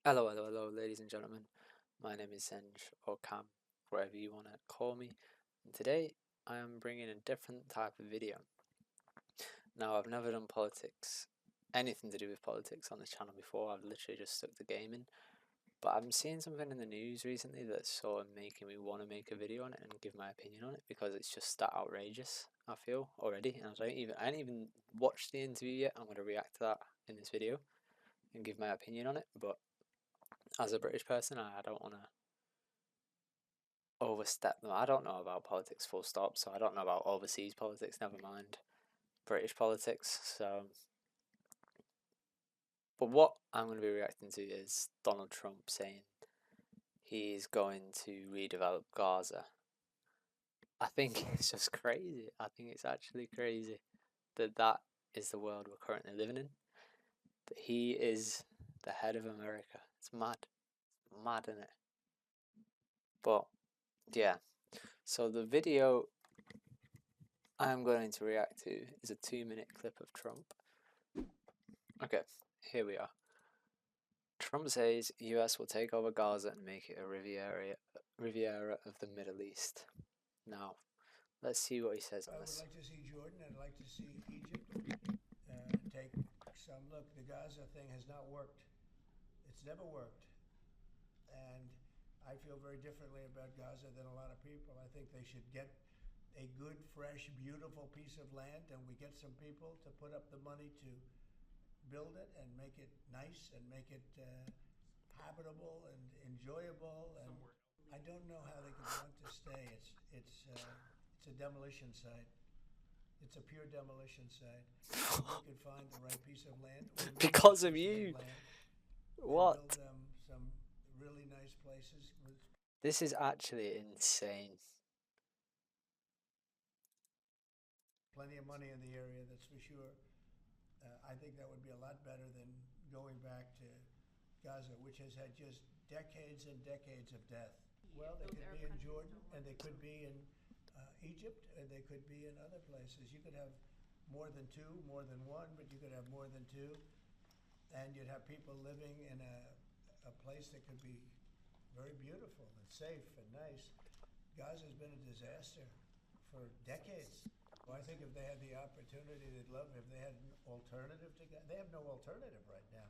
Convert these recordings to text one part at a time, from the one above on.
Hello, hello, hello, ladies and gentlemen. My name is Senj, or Cam, whatever you want to call me. And today I am bringing a different type of video. Now, I've never done politics, anything to do with politics on this channel before. I've literally just stuck to gaming. But I'm seeing something in the news recently that's sort of making me want to make a video on it and give my opinion on it because it's just that outrageous, I feel, already. And I haven't even watched the interview yet. I'm going to react to that in this video and give my opinion on it. But as a British person, I don't want to overstep them. I don't know about politics full stop, so I don't know about overseas politics, never mind British politics. But what I'm going to be reacting to is Donald Trump saying he's going to redevelop Gaza. I think it's just crazy. I think it's actually crazy that is the world we're currently living in. That he is the head of America. It's mad. Mad, isn't it? But yeah. So the video I'm going to react to is a 2-minute clip of Trump. Okay, here we are. Trump says US will take over Gaza and make it a Riviera of the Middle East. Now, let's see what he says on I would this. like to see Jordan. I'd like to see Egypt take some look. The Gaza thing has not worked. It's never worked. And I feel very differently about Gaza than a lot of people. I think they should get a good, fresh, beautiful piece of land, and we get some people to put up the money to build it and make it nice and make it habitable and enjoyable. And I don't know how they could want to stay. It's a demolition site. It's a pure demolition site. If we could find the right piece of land, Because of you. What? build them some really nice places with This is actually insane. plenty of money in the area, that's for sure. I think that would be a lot better than going back to Gaza, which has had just decades and decades of death. Well, they could be in Jordan, and they could be in Egypt, and they could be in other places. You could have more than two, more than one, but you could have more than two, and you'd have people living in a place that could be very beautiful and safe and nice. Gaza's been a disaster for decades. Well, I think if they had the opportunity, they'd love it. If they had an alternative to Gaza. They have no alternative right now.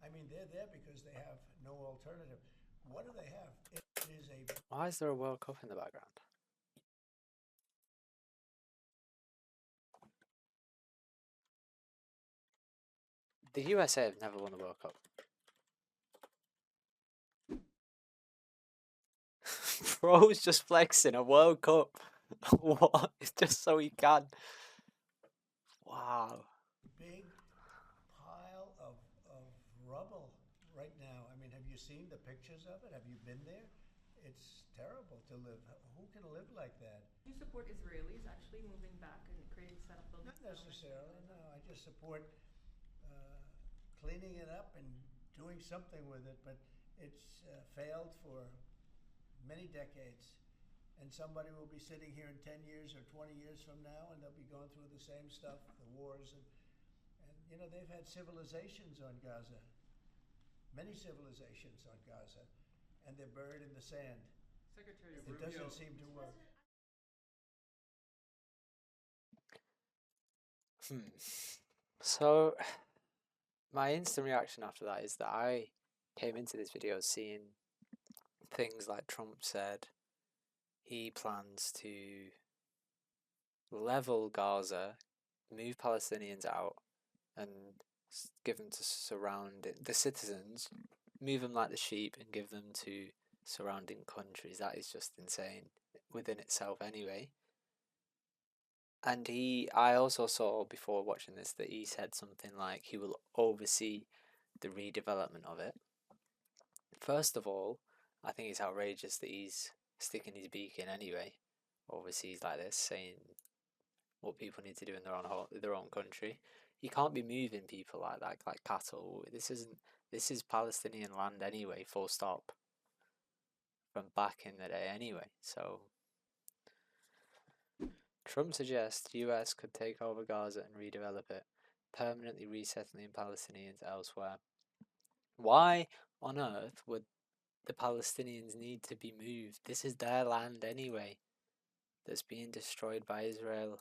I mean, they're there because they have no alternative. What do they have? It is a... Why is there a World Cup in the background? The USA have never won the World Cup. Bro's just flexing a World Cup. What? It's just so he can. Wow. big pile of rubble right now. I mean, have you seen the pictures of it? Have you been there? It's terrible to live. Who can live like that? You support Israelis actually moving back and creating settlements? Not necessarily, no. I just support cleaning it up and doing something with it, but it's failed for many decades. And somebody will be sitting here in 10 years or 20 years from now, and they'll be going through the same stuff, the wars. And you know, they've had civilizations on Gaza, many civilizations on Gaza, and they're buried in the sand. Secretary It doesn't seem to work. So, my instant reaction after that is that I came into this video seeing things like Trump said he plans to level Gaza, move Palestinians out, and give them to the citizens, move them like the sheep and give them to surrounding countries. That is just insane within itself anyway. And I also saw before watching this that he said something like he will oversee the redevelopment of it. First of all, I think it's outrageous that he's sticking his beak in anyway, overseas like this, saying what people need to do in their own country. You can't be moving people like that, like cattle. This is Palestinian land anyway, full stop. From back in the day anyway. So Trump suggests US could take over Gaza and redevelop it, permanently resettling Palestinians elsewhere. Why on earth would the Palestinians need to be moved? This is their land anyway, that's being destroyed by Israel,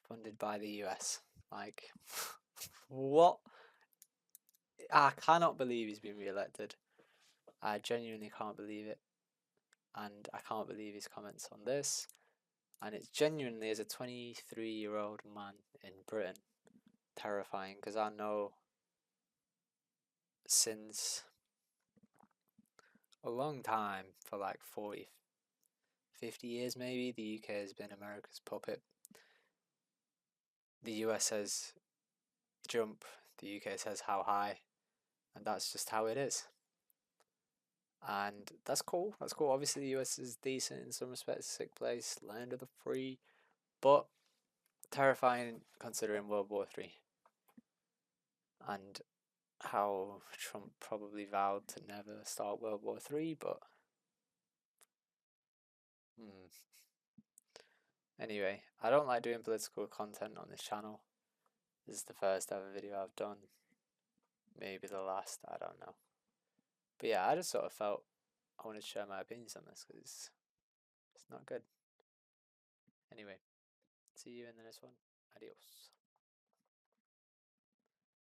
funded by the US. Like, what? I cannot believe he's been re-elected. I genuinely can't believe it. And I can't believe his comments on this. And it's genuinely, as a 23-year-old man in Britain, terrifying, because I know since a long time, for like 40, 50 years maybe, the UK has been America's puppet. The US says jump, the UK says how high, and that's just how it is. And that's cool. That's cool. Obviously, the US is decent in some respects, sick place, land of the free, but terrifying considering World War III and how Trump probably vowed to never start World War III. But anyway, I don't like doing political content on this channel. This is the first ever video I've done. Maybe the last, I don't know. But yeah, I just sort of felt I wanted to share my opinions on this because it's not good. Anyway, see you in the next one. Adios.